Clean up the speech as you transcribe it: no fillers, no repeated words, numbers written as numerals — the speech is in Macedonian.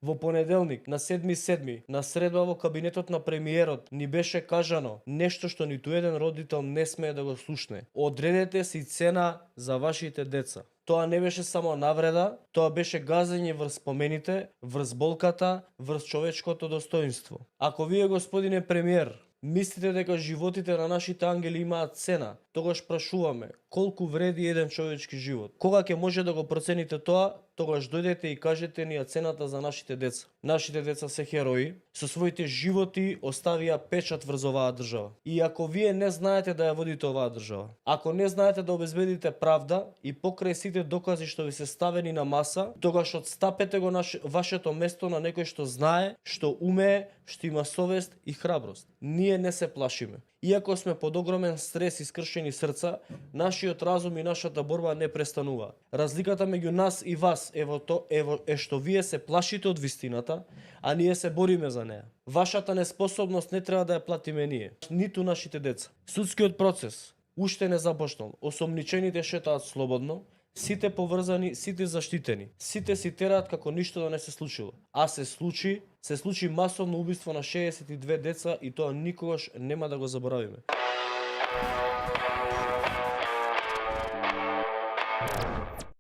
Во понеделник, на 7.7, на средба во кабинетот на премиерот ни беше кажано нешто што ниту еден родител не смее да го слушне. Одредете си цена за вашите деца. Тоа не беше само навреда, тоа беше газење врз спомените, врз болката, врз човечкото достоинство. Ако вие, господине премиер, мислите дека животите на нашите ангели имаат цена, тогаш прашуваме, колку вреди еден човечки живот? Кога ќе може да го процените тоа, тогаш дојдете и кажете ни ја цената за нашите деца. Нашите деца се херои, со своите животи оставија печат врз оваа држава. И ако вие не знаете да ја водите оваа држава, ако не знаете да обезбедите правда и покрај сите докази што ви се ставени на маса, тогаш отстапете го вашето место на некој што знае, што умее, што има совест и храброст. Ние не се плашиме. Иако сме под огромен стрес и скршени срца, нашиот разум и нашата борба не престанува. Разликата меѓу нас и вас е што вие се плашите од вистината, а ние се бориме за неа. Вашата неспособност не треба да ја платиме ние, ниту нашите деца. Судскиот процес уште не започнал. Осомничените шетаат слободно, сите поврзани, сите заштитени. Сите си тераат како ништо да не се случило. А се случи масовно убиство на 62 деца и тоа никогаш нема да го заборавиме.